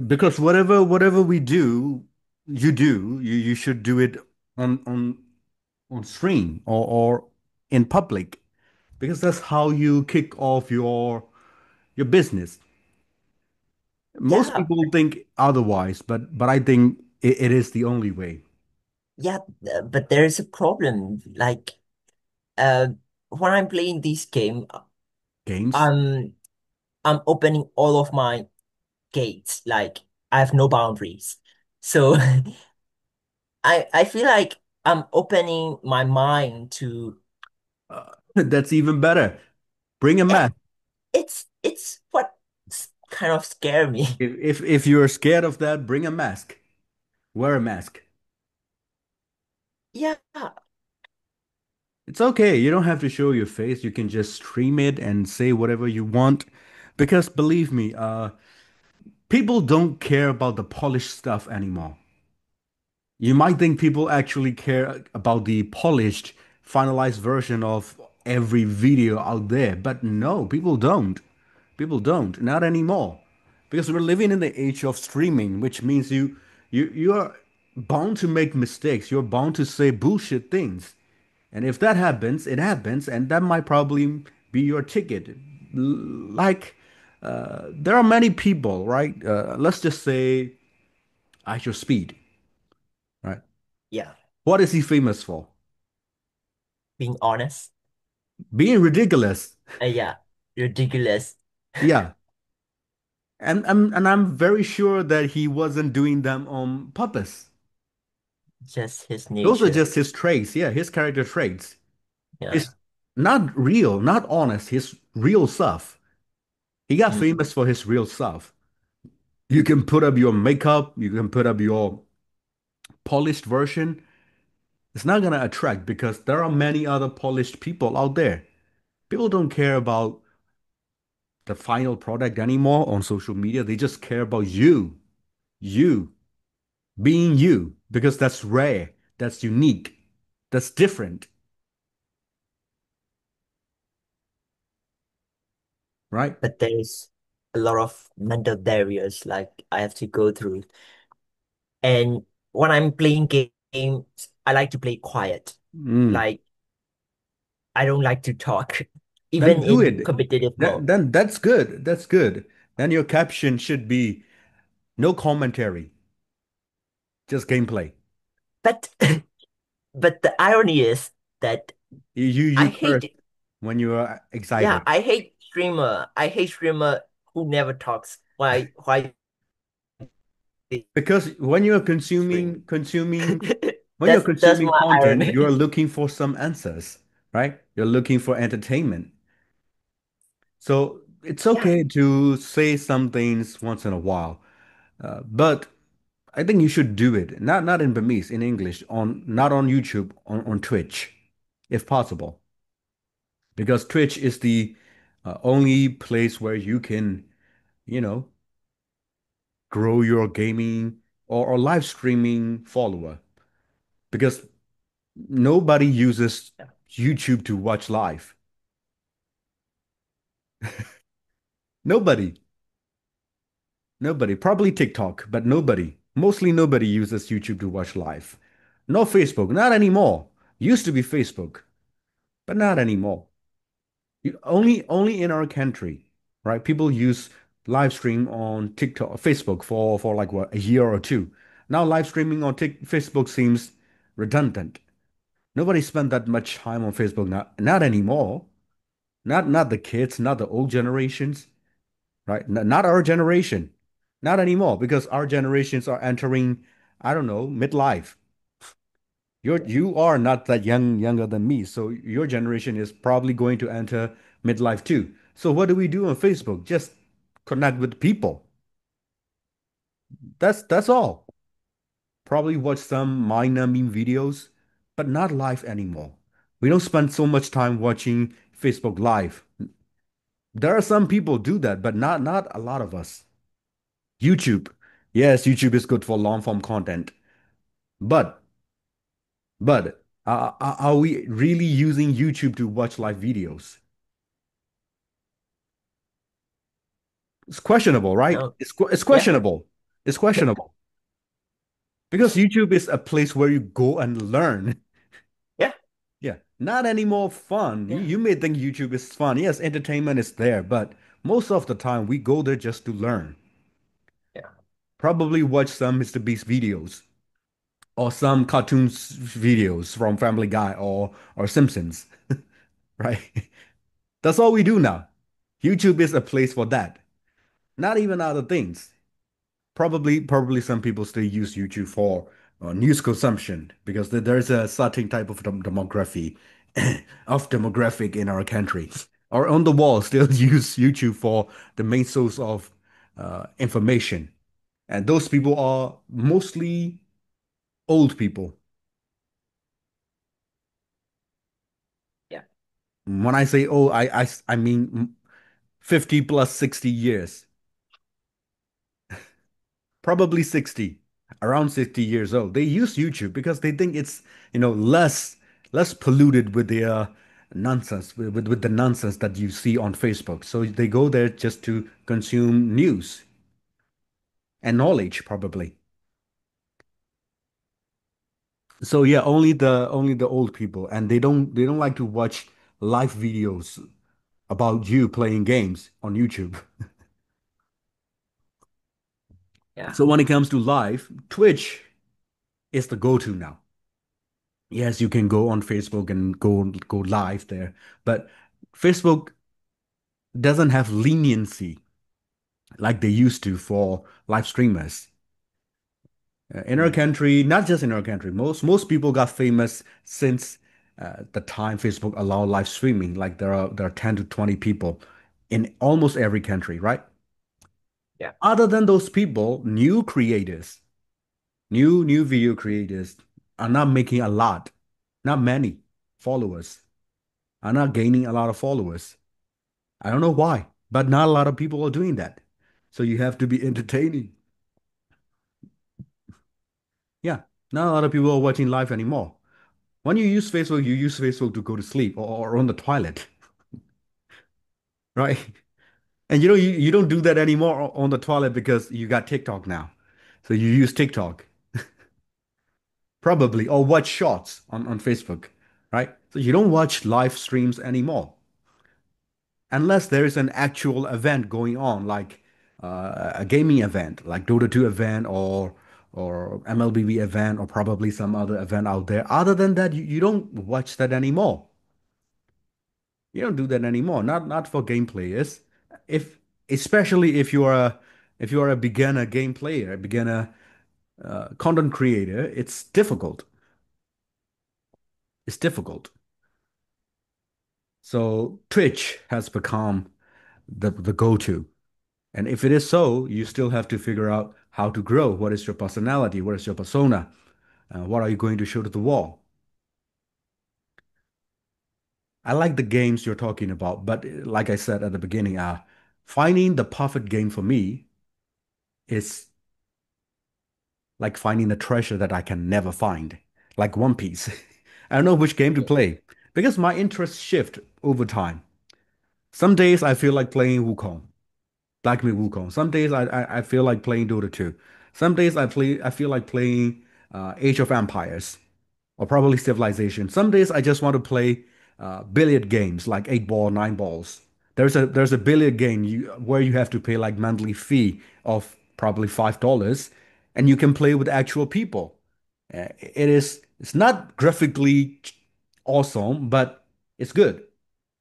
Because whatever we do, you should do it on on on stream or in public because that's how you kick off your business. Most Yeah, people think otherwise, but I think it is the only way. yeah, but there is a problem. Like, uh, when I'm playing this game, Games. I'm I'm opening all of my gates. Like, I have no boundaries. So I feel like I'm opening my mind to That's even better. Bring a it. mask. It's what kind of scare me. If you're scared of that, bring a mask. Wear a mask. Yeah, It's okay. You don't have to show your face. You can just stream it and say whatever you want. Because believe me, people don't care about the polished stuff anymore. You might think people actually care about the polished, finalized version of every video out there, but no, people don't. People don't, not anymore. Because we're living in the age of streaming, which means you are bound to make mistakes. You're bound to say bullshit things. And if that happens, it happens, and that might probably be your ticket. Like, there are many people, right? Let's just say Aisha Speed, right? yeah. What is he famous for? Being honest. Being ridiculous. Yeah, ridiculous. Yeah. And I'm very sure that he wasn't doing them on purpose. Just his Those are nature. just his traits. Yeah, his character traits. Yeah. It's not real, not honest, his real self. He got Mm. famous for his real self. You can put up your makeup, you can put up your polished version. It's not gonna attract because there are many other polished people out there. People don't care about the final product anymore on social media. They just care about you being you, because that's rare, that's unique, that's different, right? But there's a lot of mental barriers like I have to go through. And when I'm playing games, I like to play quiet. Mm. Like I don't like to talk, Then even do in it. competitive mode. Then that's good. That's good. Then your caption should be no commentary, just gameplay. But but the irony is that You I curse hate when you are yeah, excited I hate streamer. I hate streamer who never talks. Why they because when you're stream? That's consuming my content, you're irony. looking for some answers, right? You're looking for entertainment. So it's Yeah, okay to say some things once in a while, but I think you should do it. Not in Burmese, in English, on not on YouTube, on Twitch, if possible, because Twitch is the only place where you can, you know, grow your gaming or live streaming follower. Because nobody uses YouTube to watch live. Nobody, nobody. Probably TikTok, but nobody. Mostly nobody uses YouTube to watch live. No Facebook, not anymore. Used to be Facebook, but not anymore. Only in our country, right? People use live stream on TikTok, Facebook for like what, a year or two. Now live streaming on Facebook seems redundant. Nobody spent that much time on Facebook, not anymore. Not the kids, not the old generations, right? Not our generation. Not anymore because our generations are entering, I don't know, midlife. You are not that younger than me, so your generation is probably going to enter midlife too. So what do we do on Facebook? Just connect with people. That's all. Probably watch some minor meme videos, but not live anymore. We don't spend so much time watching Facebook Live. There are some people do that, but not a lot of us. YouTube. Yes, YouTube is good for long form content, but are we really using YouTube to watch live videos? It's questionable, right? no, It's yeah, questionable. It's Yeah, questionable because YouTube is a place where you go and learn. yeah, Yeah, not any more fun. You, yeah, you may think YouTube is fun. Yes, entertainment is there, but most of the time we go there just to learn. yeah, Probably watch some Mr. Beast videos or some cartoons videos from Family Guy or Simpsons, right? That's all we do now. YouTube is a place for that. Not even other things. Probably some people still use YouTube for news consumption because there's a certain type of demography of demographic in our country. Or on the wall still use YouTube for the main source of information. And those people are mostly old people. yeah, When I say old, I mean 50 plus 60 years. Probably 60, around 60 years old. They use YouTube because they think it's, less polluted with the nonsense, with the nonsense that you see on Facebook. So they go there just to consume news and knowledge, probably. So yeah, only the old people, and they don't like to watch live videos about you playing games on YouTube. yeah, So when it comes to live, Twitch is the go-to now. Yes, you can go on Facebook and go live there, but Facebook doesn't have leniency like they used to for live streamers. In our mm, country, not just in our country, most people got famous since the time Facebook allowed live streaming. Like there are 10 to 20 people in almost every country, right? yeah, Other than those people, new video creators are not making a lot, not many followers, are not gaining a lot of followers. I don't know why, but not a lot of people are doing that. So you have to be entertaining. Yeah, not a lot of people are watching live anymore. When you use Facebook to go to sleep or on the toilet, right? And you don't do that anymore on the toilet because you got TikTok now. So you use TikTok probably or watch shorts on Facebook, right? So you don't watch live streams anymore. Unless there is an actual event going on, like a gaming event, like Dota 2 event or MLBB event, or probably some other event out there. Other than that, you don't watch that anymore. You don't do that anymore. Not for game players. If especially if you are a beginner game player, a beginner content creator, it's difficult. It's difficult. So Twitch has become the go-to. And if it is so, you still have to figure out how to grow. What is your personality? What is your persona? What are you going to show to the wall? I like the games you're talking about, but like I said at the beginning, finding the perfect game for me is like finding a treasure that I can never find, like One Piece. I don't know which game to yeah, play because my interests shift over time. Some days I feel like playing Wukong. Black Myth Wukong. Some days I feel like playing Dota 2. Some days I feel like playing Age of Empires or probably Civilization. Some days I just want to play billiard games like 8 ball, 9 balls. There's a billiard game where you have to pay like monthly fee of probably $5 and you can play with actual people. It's not graphically awesome, but it's good.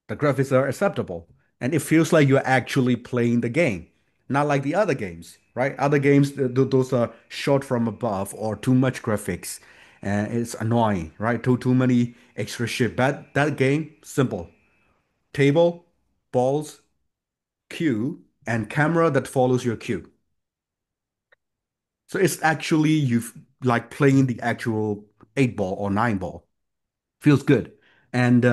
The graphics are acceptable, and it feels like you're actually playing the game, not like the other games, right? Other games, those are shot from above or too much graphics, and it's annoying, right? Too many extra shit. But that game, simple. Table, balls, cue, and camera that follows your cue. So it's actually you like playing the actual 8 ball or 9 ball. Feels good. And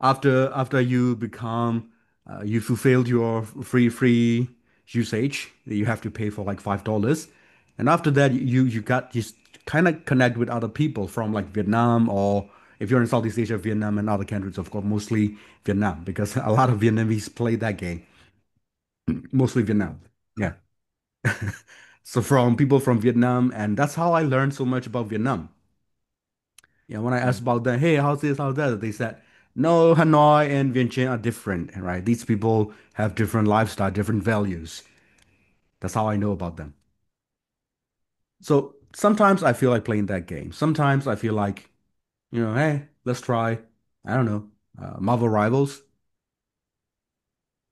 after you fulfilled your free usage, you have to pay for like $5. And after that, you got just kind of connect with other people from like Vietnam, or if you're in Southeast Asia, Vietnam and other countries, of course, mostly Vietnam, because a lot of Vietnamese play that game, mostly Vietnam. Yeah. So from people from Vietnam, and that's how I learned so much about Vietnam. Yeah, when I asked Mm. about them, hey, how's this, how's that? They said, no, Hanoi and Vientiane are different, right? These people have different lifestyle, different values. That's how I know about them. So sometimes I feel like playing that game. Sometimes I feel like, hey, let's try, I don't know, Marvel Rivals.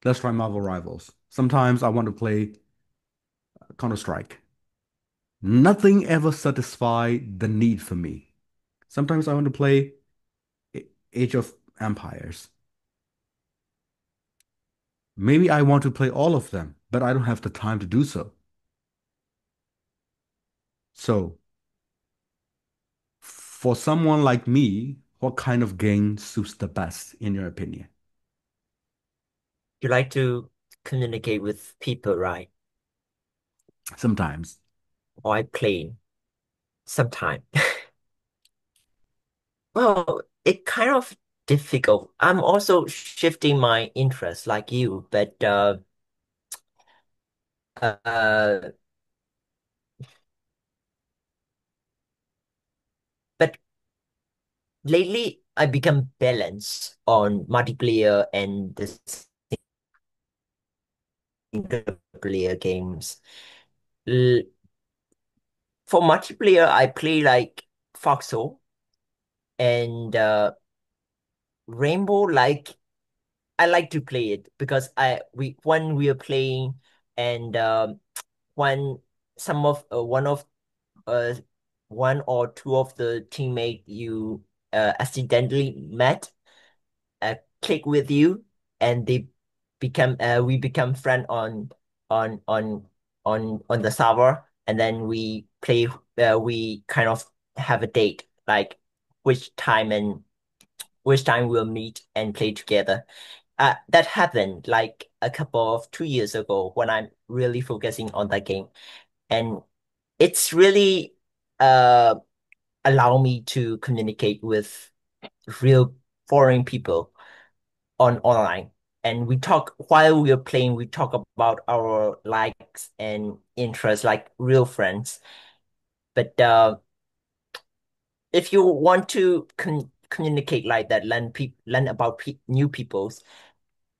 Let's try Marvel Rivals. Sometimes I want to play Counter-Strike. Nothing ever satisfied the need for me. Sometimes I want to play Age of Empires. Maybe I want to play all of them, but I don't have the time to do so. So, for someone like me, what kind of game suits the best, in your opinion? You like to communicate with people, right? Sometimes. Or I play sometime. Well, it kind of difficult. I'm also shifting my interest like you, uh, but lately I become balanced on multiplayer and the single player games. L For multiplayer, I play like Foxhole and Rainbow. Like I like to play it because I we when we are playing and when some of uh one or two of the teammate you accidentally met click with you and they become we become friend on on on the server and then we play we kind of have a date like which time and which time we'll meet and play together. That happened like a couple of 2 years ago when I'm really focusing on that game. And it's really allow me to communicate with real foreign people on online. And we talk while we are playing, we talk about our likes and interests like real friends. But if you want to communicate like that, learn about pe new peoples,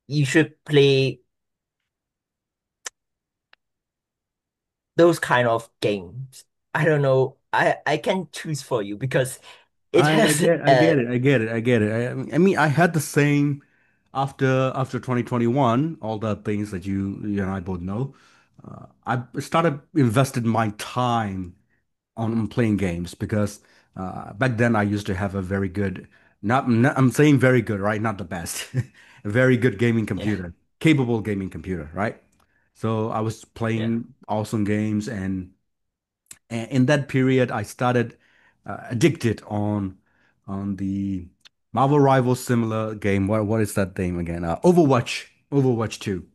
you should play those kind of games. I don't know. I can choose for you because it I has get I get it. I get it. I get it. I mean, I had the same after 2021, all the things that you and I both know. I started invested my time on playing games because back then I used to have a very good, not I'm saying very good, right? Not the best, a very good gaming yeah, computer, capable gaming computer, right? So I was yeah. playing awesome games, and in that period I started addicted on the Marvel Rivals similar game. What is that name again? Overwatch, Overwatch 2.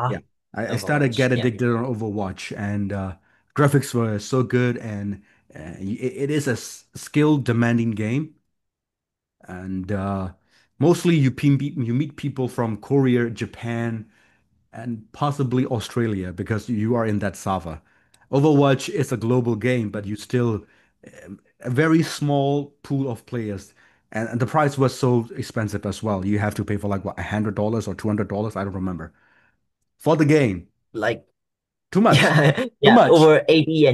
Yeah, Ah, I started Overwatch. get Yeah. addicted on Overwatch, and graphics were so good, and it is a skill demanding game, and mostly you meet people from Korea, Japan, and possibly Australia because you are in that server. Overwatch is a global game, but you still a very small pool of players. And the price was so expensive as well. You have to pay for like what, $100 or $200? I don't remember. For the game. Like Too much. yeah, Too yeah, much. over 80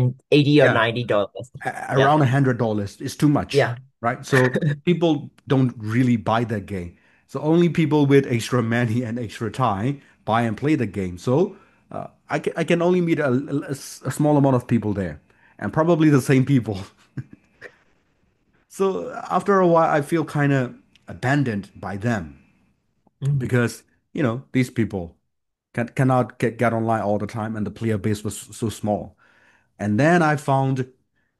or Yeah. $90. Yeah. Around $100 is too much, Yeah. right? So people don't really buy that game. So only people with extra money and extra time buy and play the game. So I can only meet a small amount of people there, and probably the same people. So after a while, I feel kind of abandoned by them Mm. because these people cannot get online all the time, and the player base was so small. And then I found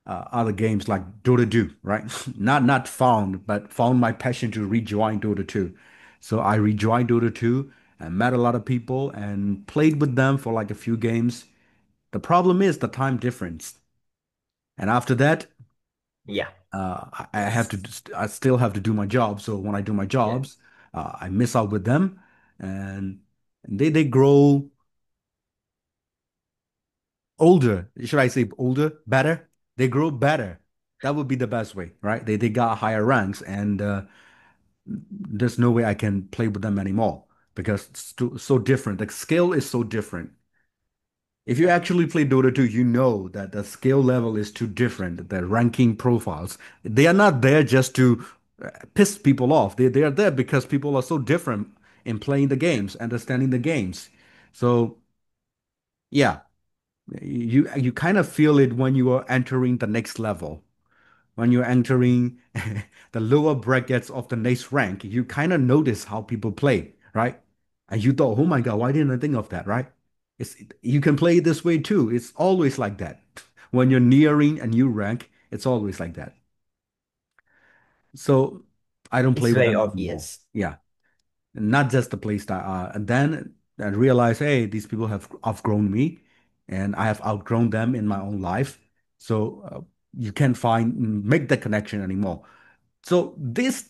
other games like Dota 2, right? Not found, but found my passion to rejoin Dota 2. So I rejoined Dota 2 and met a lot of people and played with them for like a few games. The problem is the time difference. And after that, Yeah. I have to, I still have to do my job. So when I do my Yeah. jobs, I miss out with them, and they grow older. Should I say older? Better? They grow better. That would be the best way, right? They got higher ranks, and there's no way I can play with them anymore because it's so different. The scale is so different. If you Yeah, actually play Dota 2, you know that the skill level is too different. The ranking profiles, they are not there just to piss people off. They are there because people are so different in playing the games, understanding the games. So yeah, you kind of feel it when you are entering the next level. When you're entering the lower brackets of the next rank, you kind of notice how people play, right? And you thought, oh my God, why didn't I think of that, right? You can play it this way too. It's always like that. When you're nearing a new rank, it's always like that. So I don't it's play with very them anymore. obvious. Yeah. Not just the play style. And then I realize, hey, these people have outgrown me and I have outgrown them in my own life. So you can't make that connection anymore. So this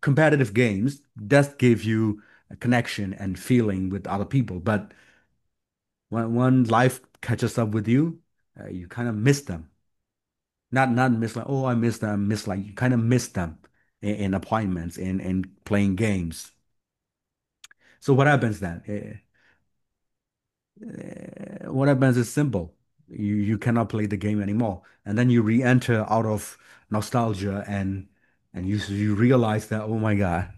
competitive games does give you a connection and feeling with other people, but when life catches up with you, you kind of miss them. Not miss like, oh, I miss them. Miss like you kind of miss them in appointments in playing games. So what happens then? What happens is simple. You cannot play the game anymore, and then you re-enter out of nostalgia and you realize that oh my God,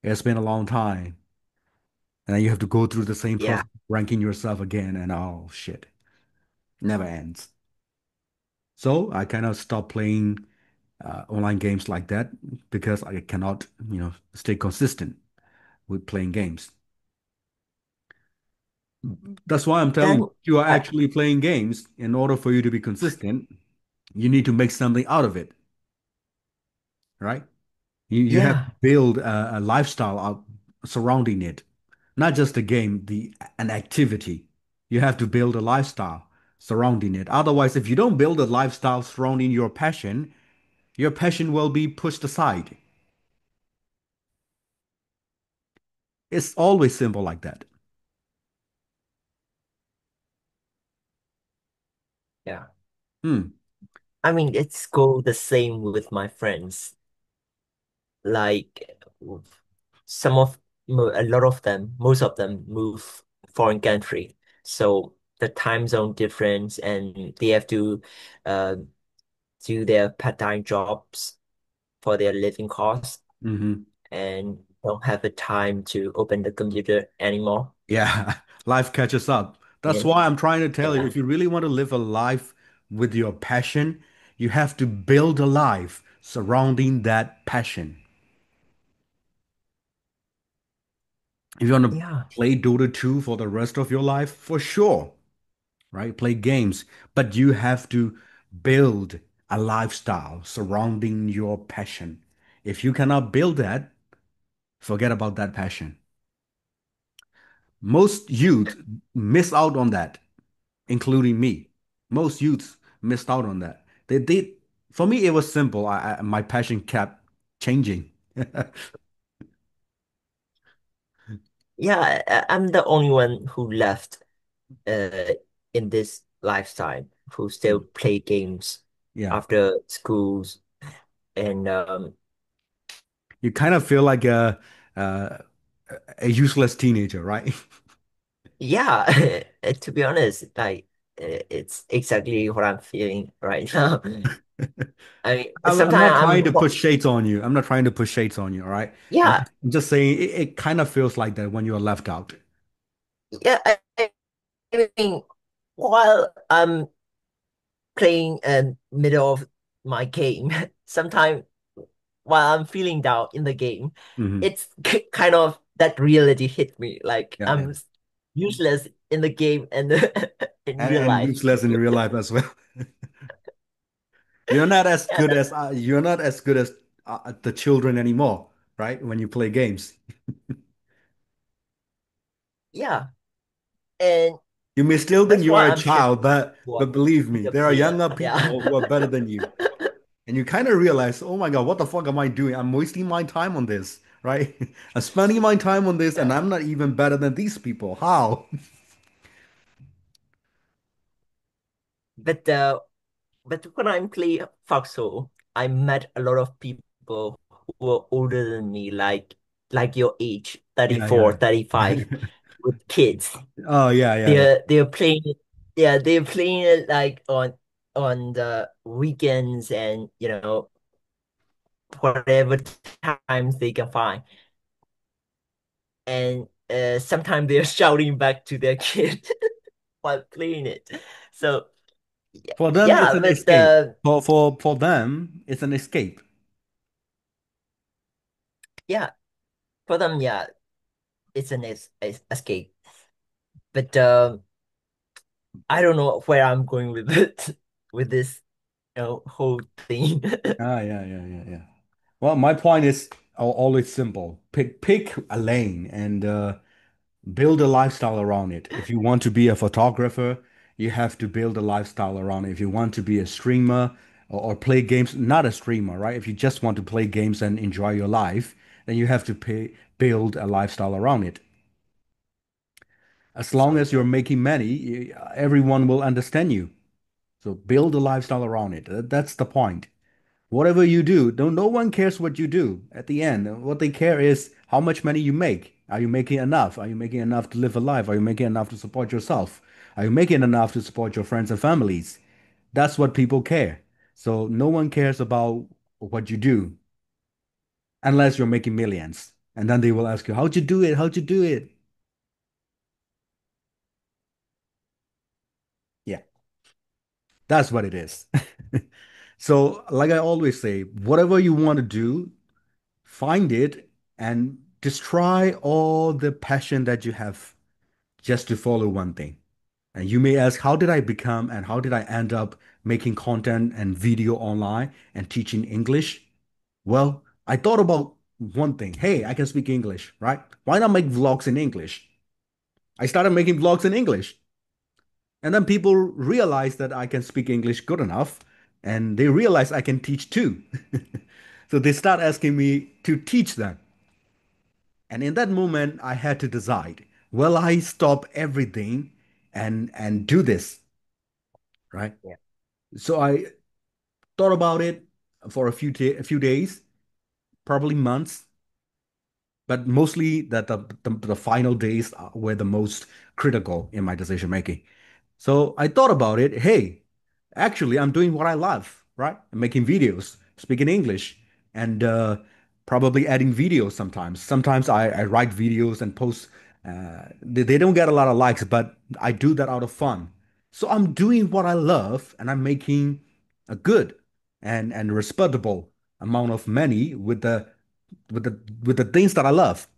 it's been a long time. And then you have to go through the same Yeah. process, ranking yourself again, and oh shit, never ends. So I kind of stopped playing online games like that because I cannot, stay consistent with playing games. That's why I'm telling you, Then if you are I actually playing games, in order for you to be consistent, you need to make something out of it, right? You have to yeah. build a lifestyle out surrounding it, not just a game, the an activity. You have to build a lifestyle surrounding it. Otherwise, if you don't build a lifestyle surrounding your passion will be pushed aside. It's always simple like that. Yeah. Hmm. I mean, it's go the same with my friends. Like some of a lot of them, most of them move foreign country. So the time zone difference and they have to uh, do their part-time jobs for their living costs Hmm. and don't have the time to open the computer anymore. Yeah, life catches up. That's And why I'm trying to tell you, yeah, if you really want to live a life with your passion, you have to build a life surrounding that passion. If you want to yeah, play Dota 2 for the rest of your life, for sure, right? Play games, but you have to build a lifestyle surrounding your passion. If you cannot build that, forget about that passion. Most youth miss out on that, including me. Most youths missed out on that. For me, it was simple. My passion kept changing. yeah. I'm the only one who left uh in this lifetime who still play games Yeah, after schools and you kind of feel like a, a useless teenager, right? yeah, to be honest, like it's exactly what I'm feeling right now. I mean, I'm sometimes not trying to put I'm shades on you. I'm not trying to put shades on you, all right? yeah, I'm just saying it kind of feels like that when you're left out. yeah. I mean, while I'm playing middle of my game, sometimes while I'm feeling down in the game, Hmm. it's kind of that reality hit me. Like Yeah, yeah. I'm useless in the game and in real And life. useless in real life as well. Yeah, You're not as good as the children anymore, right? When you play games, yeah. And you may still think that's you are why a I'm child, shifting but to believe me, the there are player. younger Yeah. people who are better than you. And you kind of realize, oh my God, what the fuck am I doing? I'm wasting my time on this, right? I'm spending my time on this, and Yeah. I'm not even better than these people. How? But but when I'm playing Foxhole, I met a lot of people who were older than me, like your age, Yeah, 34, yeah. 35, with kids. Oh, yeah, yeah, yeah. They're playing it, yeah, they're playing it like on the weekends and whatever times they can find. And sometimes they're shouting back to their kid while playing it. So yeah, For them, it's yeah, an but escape. For them, it's an escape. yeah, for them, yeah, it's an escape. But I don't know where I'm going with it with this whole thing. Ah, yeah, yeah, yeah, yeah. Well, my point is always simple. Pick a lane and build a lifestyle around it. If you want to be a photographer, you have to build a lifestyle around it. If you want to be a streamer or play games, not a streamer, right? If you just want to play games and enjoy your life, then you have to build a lifestyle around it. As long as you're making money, everyone will understand you. So build a lifestyle around it. That's the point. Whatever you do, no one cares what you do at the end. What they care is how much money you make. Are you making enough? Are you making enough to live a life? Are you making enough to support yourself? Are you making enough to support your friends and families? That's what people care. So no one cares about what you do unless you're making millions. And then they will ask you, how'd you do it? How'd you do it? Yeah, that's what it is. So, like I always say, whatever you want to do, find it and destroy all the passion that you have just to follow one thing. And you may ask, how did I become and how did I end up making content and video online and teaching English? Well, I thought about one thing. Hey, I can speak English, right? Why not make vlogs in English? I started making vlogs in English. And then people realized that I can speak English good enough and they realize I can teach too. So they start asking me to teach them. And in that moment, I had to decide, will I stop everything and do this, right? Yeah, So I thought about it for a few days, probably months, but mostly the final days were the most critical in my decision making. So I thought about it. Hey, actually, I'm doing what I love, right? I'm making videos, speaking English, and probably adding videos sometimes. Sometimes I write videos and post. They don't get a lot of likes, but I do that out of fun. So I'm doing what I love, and I'm making a good and respectable amount of money with the things that I love.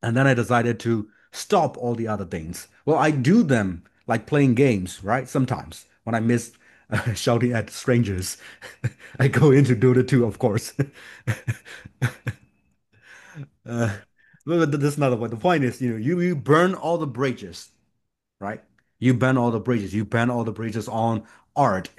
And then I decided to stop all the other things. Well, I do them like playing games, right? Sometimes when I miss shouting at strangers, I go into Dota 2, of course. uh, but that's not the point. The point is, you burn all the bridges, right? You ban all the bridges. You ban all the bridges on art,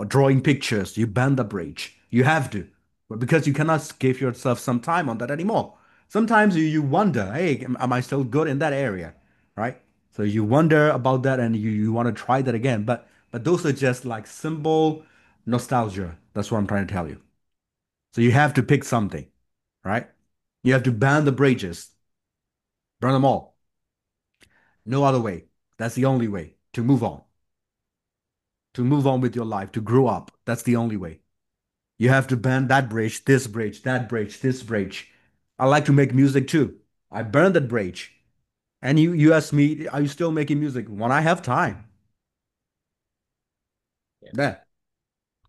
drawing pictures. You ban the bridge. You have to, but because you cannot give yourself some time on that anymore. Sometimes you wonder, hey, am I still good in that area, right? So you wonder about that and you want to try that again. But those are just like simple nostalgia. That's what I'm trying to tell you. So you have to pick something, right? You have to ban the bridges, burn them all. No other way. That's the only way to move on. To move on with your life, to grow up. That's the only way. You have to ban that bridge, this bridge, that bridge, this bridge. I like to make music too. I burned that bridge. And you ask me, are you still making music? When I have time. yeah, Yeah.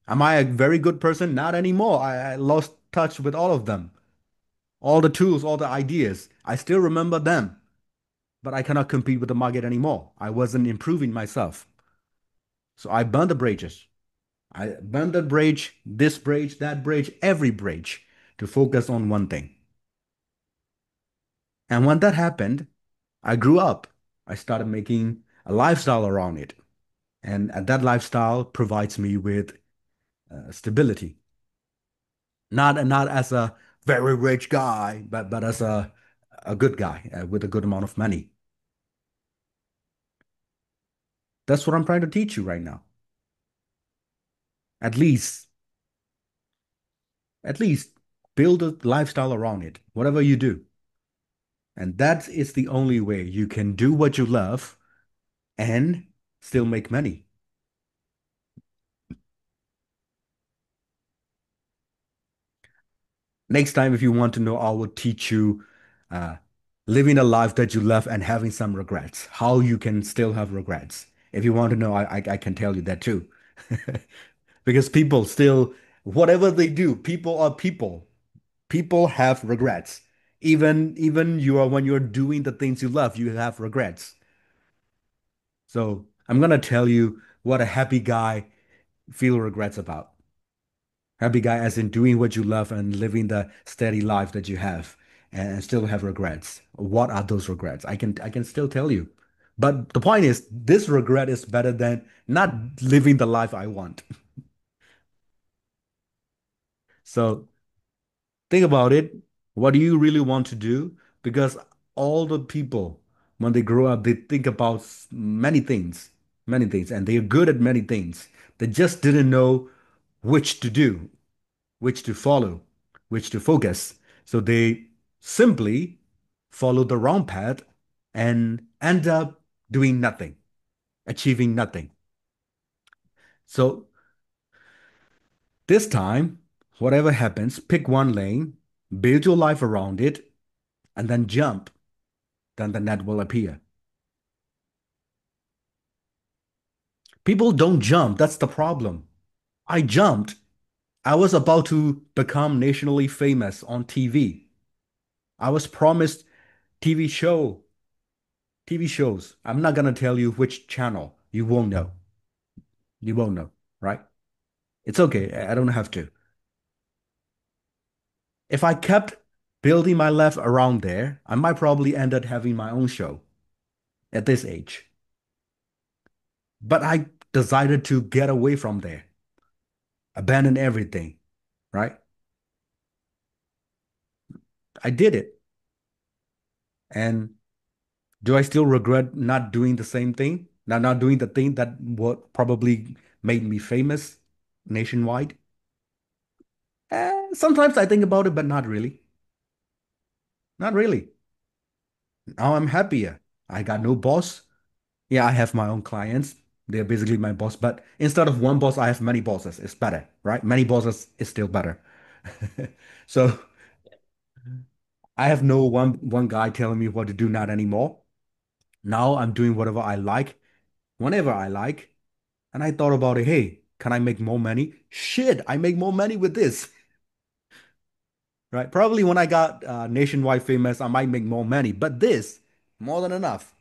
Am I a very good person? Not anymore. I lost touch with all of them. All the tools, all the ideas. I still remember them, but I cannot compete with the market anymore. I wasn't improving myself. So I burned the bridges. I burned that bridge, this bridge, that bridge, every bridge to focus on one thing. And when that happened, I grew up. I started making a lifestyle around it. And that lifestyle provides me with stability. Not as a very rich guy, but as a good guy with a good amount of money. That's what I'm trying to teach you right now. At least, at least build a lifestyle around it, whatever you do. And that is the only way you can do what you love and still make money. Next time, if you want to know, I will teach you uh, living a life that you love and having some regrets, how you can still have regrets. If you want to know, I can tell you that too. Because people still, whatever they do, people are people. People have regrets. Even you are when you're doing the things you love, you have regrets. So I'm gonna tell you what a happy guy feel regrets about. Happy guy as in doing what you love and living the steady life that you have and still have regrets. What are those regrets? I can still tell you. But the point is, this regret is better than not living the life I want. So think about it. What do you really want to do? Because all the people, when they grow up, they think about many things, and they're good at many things. They just didn't know which to do, which to follow, which to focus. So they simply follow the wrong path and end up doing nothing, achieving nothing. So this time, whatever happens, pick one lane, build your life around it, and then jump. Then the net will appear. People don't jump. That's the problem. I jumped. I was about to become nationally famous on TV. I was promised TV show TV shows. I'm not gonna tell you which channel. You won't know. You won't know, right? It's okay. I don't have to. If I kept building my life around there, I might probably end up having my own show at this age. But I decided to get away from there, abandon everything, right? I did it. And do I still regret not doing the same thing? Not doing the thing that what probably made me famous nationwide? Sometimes I think about it, but not really. Not really. Now I'm happier. I got no boss. Yeah, I have my own clients. They're basically my boss, but instead of one boss, I have many bosses. It's better, right? Many bosses is still better. So I have no one guy telling me what to do, not anymore. Now I'm doing whatever I like, whenever I like. And I thought about it, hey, can I make more money? Shit, I make more money with this, right? Probably when I got nationwide famous, I might make more money, but this, more than enough.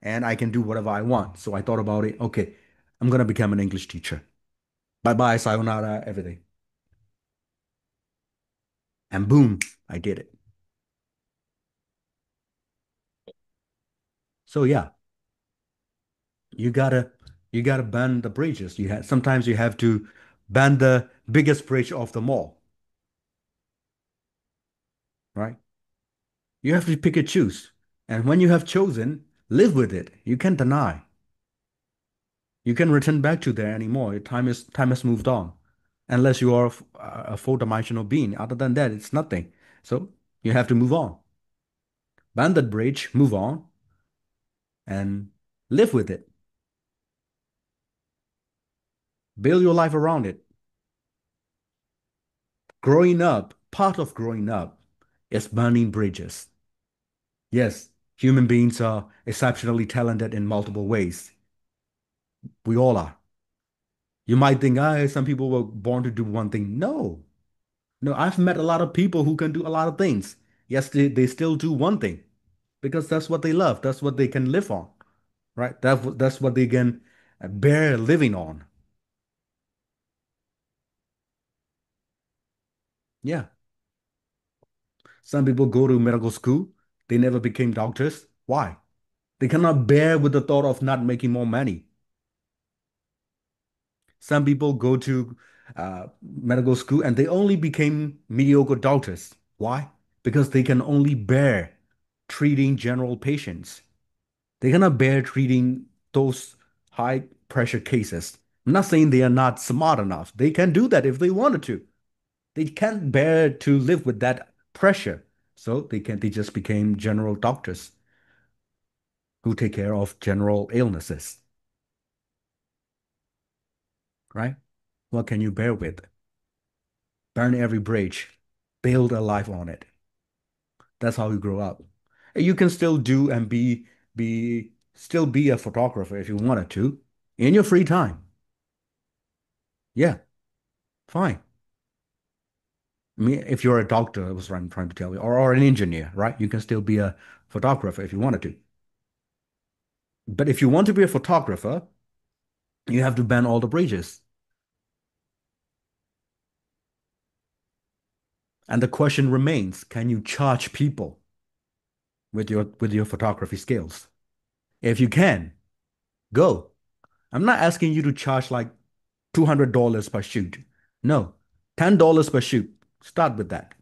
And I can do whatever I want. So I thought about it. Okay, I'm gonna become an English teacher. Bye bye, sayonara, everything. And boom, I did it. So yeah, you gotta you gotta burn the bridges. You have sometimes you have to burn the biggest bridge of them all, right? You have to pick and choose. And when you have chosen, live with it. You can't deny. You can't return back to there anymore. Time has moved on. Unless you are a four-dimensional being. Other than that, it's nothing. So you have to move on. Burn that bridge, move on, and live with it. Build your life around it. Growing up, part of growing up is burning bridges. Yes, human beings are exceptionally talented in multiple ways. We all are. You might think, ah, some people were born to do one thing. No, no, I've met a lot of people who can do a lot of things. Yes, they still do one thing because that's what they love. That's what they can live on, right? That's what they can bear living on. Yeah. Some people go to medical school, they never became doctors. Why? They cannot bear with the thought of not making more money. Some people go to medical school and they only became mediocre doctors. Why? Because they can only bear treating general patients. They cannot bear treating those high pressure cases. I'm not saying they are not smart enough. They can do that if they wanted to. They can't bear to live with that pressure. So they just became general doctors who take care of general illnesses, right? What can you bear with? Burn every bridge, build a life on it. That's how you grow up. You can still do and still be a photographer if you wanted to in your free time. Yeah, fine. I mean, if you're a doctor, that's what I'm trying to tell you, or an engineer, right? You can still be a photographer if you wanted to. But if you want to be a photographer, you have to ban all the bridges. And the question remains, can you charge people with your photography skills? If you can, go. I'm not asking you to charge like $200 per shoot. No, $10 per shoot. Start with that.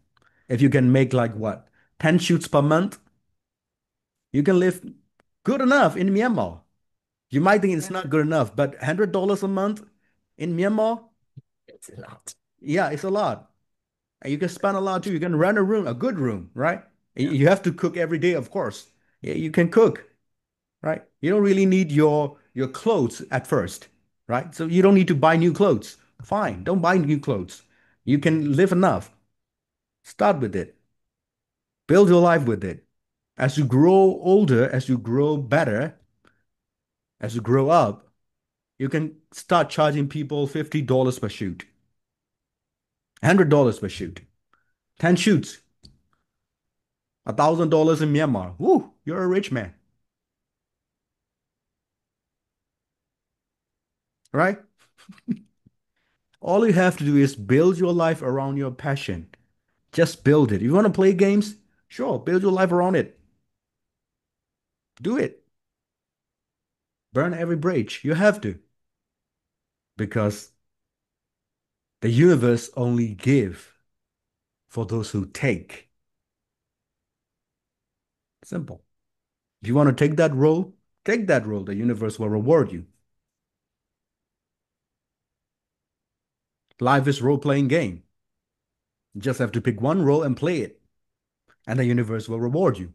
If you can make like what, 10 shoots per month, you can live good enough in Myanmar. You might think it's not good enough, but $100 a month in Myanmar, It's a lot. yeah, it's a lot. And you can spend a lot too. You can rent a room, a good room, right? Yeah. You have to cook every day, of course. Yeah, you can cook, right? You don't really need your clothes at first, right? So you don't need to buy new clothes. Fine, don't buy new clothes. You can live enough. Start with it. Build your life with it. As you grow older, as you grow better, as you grow up, you can start charging people $50 per shoot, $100 per shoot, 10 shoots, $1,000 in Myanmar. Woo, you're a rich man, right? All you have to do is build your life around your passion. Just build it. You want to play games? Sure, build your life around it. Do it. Burn every bridge. You have to. Because the universe only give for those who take. Simple. If you want to take that role, take that role. The universe will reward you. Life is role-playing game. You just have to pick one role and play it, and the universe will reward you.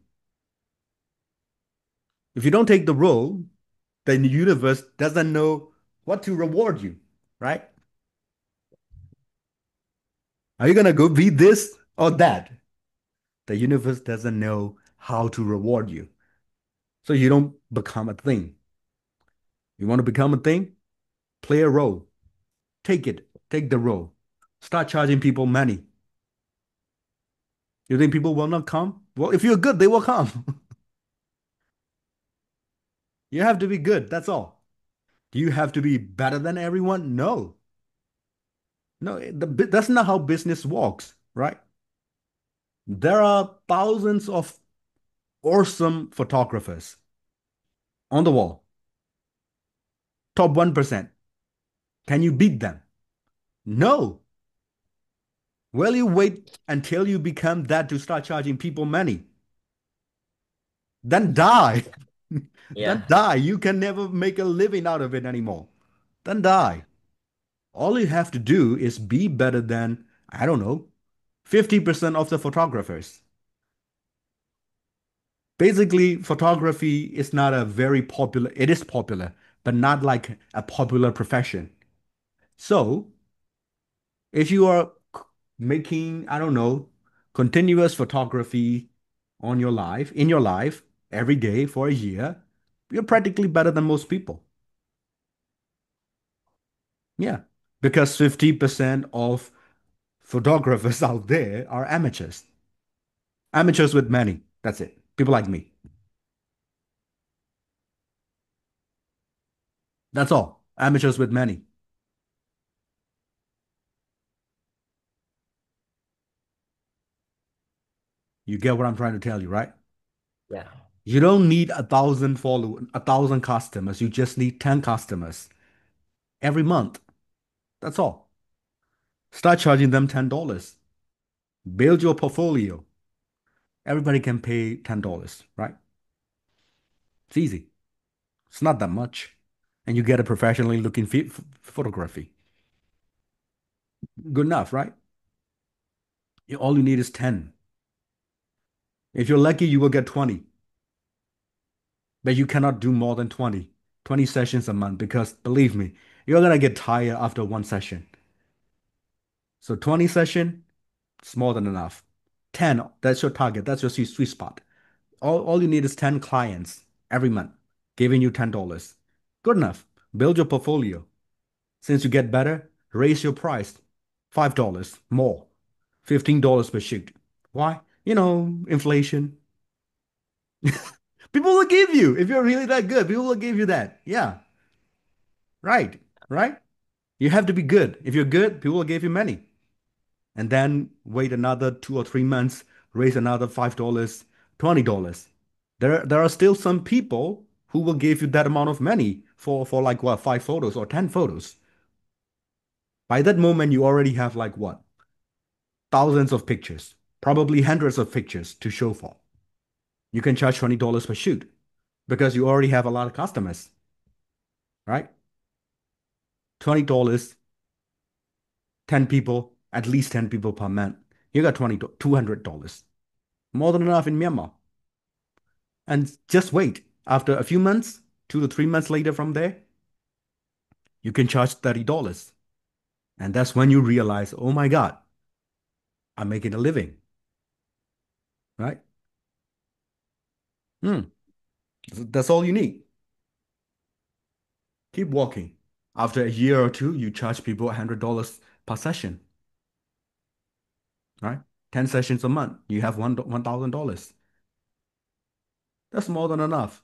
If you don't take the role, then the universe doesn't know what to reward you, right? Are you gonna go be this or that? The universe doesn't know how to reward you. So you don't become a thing. You want to become a thing? Play a role. Take it. Take the role. Start charging people money. You think people will not come? Well, if you're good, they will come. You have to be good. That's all. Do you have to be better than everyone? No. No, that's not how business works, right? There are thousands of awesome photographers on the wall. Top 1%. Can you beat them? No. Will you wait until you become that to start charging people money? Then die. Then Yeah. die. You can never make a living out of it anymore. Then die. All you have to do is be better than, I don't know, 50% of the photographers. Basically, photography is not a very popular, it is popular, but not like a popular profession. So, if you are making, I don't know, continuous photography in your life, every day for a year, you're practically better than most people. Yeah, because 50% of photographers out there are amateurs. Amateurs with money. That's it. People like me. That's all. Amateurs with money. You get what I'm trying to tell you, right? Yeah. You don't need 1,000 customers. You just need 10 customers every month. That's all. Start charging them $10. Build your portfolio. Everybody can pay $10, right? It's easy. It's not that much. and you get a professionally looking photography. Good enough, right? All you need is 10. If you're lucky, you will get 20, but you cannot do more than 20 sessions a month because believe me, you're gonna get tired after one session. So 20 session, it's more than enough. 10, that's your target. That's your sweet spot. All you need is 10 clients every month, giving you $10. Good enough. Build your portfolio. Since you get better, raise your price $5 more, $15 per shoot. Why? Inflation. People will give you, if you're really that good, people will give you that. Yeah, right, right. You have to be good. If you're good, people will give you money. And then wait another 2 or 3 months, raise another $5, $20. There are still some people who will give you that amount of money for like what, 5 photos or 10 photos. By that moment, you already have like what, thousands of pictures, probably hundreds of pictures to show for. You can charge $20 per shoot because you already have a lot of customers, right? $20, 10 people, at least 10 people per month. You got $200. More than enough in Myanmar. And just wait. After a few months, 2 to 3 months later from there, you can charge $30. And that's when you realize, oh my God, I'm making a living, right? Hmm. That's all you need. Keep walking. After a year or two, you charge people $100 per session, right? 10 sessions a month. You have $1,000. That's more than enough.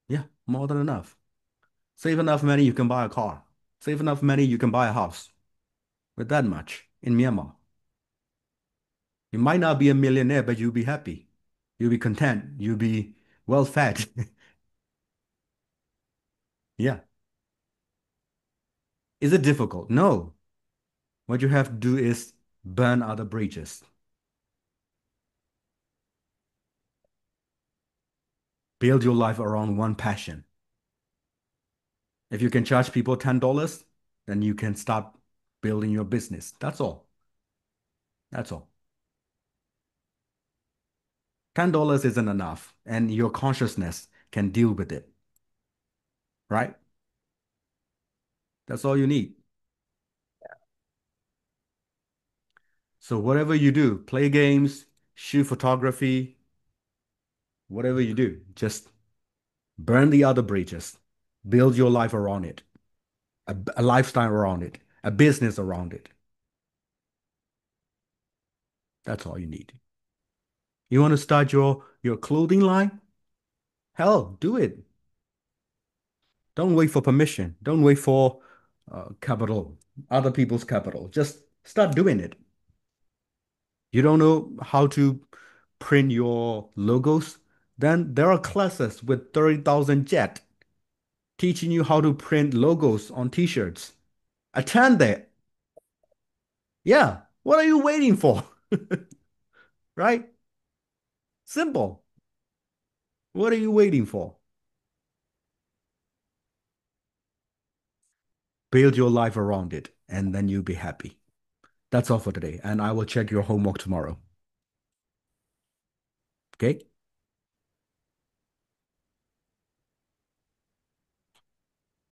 Yeah, more than enough. Save enough money, you can buy a car. Save enough money, you can buy a house. With that much in Myanmar. You might not be a millionaire, but you'll be happy. You'll be content. You'll be well fed. Yeah. Is it difficult? No. What you have to do is burn other bridges. Build your life around one passion. If you can charge people $10, then you can start building your business. That's all. That's all. $10 isn't enough, and your consciousness can deal with it, right? That's all you need. So whatever you do, play games, shoot photography, whatever you do, just burn the other bridges. Build your life around it, a lifestyle around it, a business around it. That's all you need. You want to start your clothing line? Hell, do it. Don't wait for permission. Don't wait for capital, other people's capital. Just start doing it. You don't know how to print your logos? Then there are classes with 30,000 jet teaching you how to print logos on t-shirts. Attend that. Yeah. What are you waiting for? Right? Simple. What are you waiting for? Build your life around it, and then you'll be happy. That's all for today, and I will check your homework tomorrow. Okay?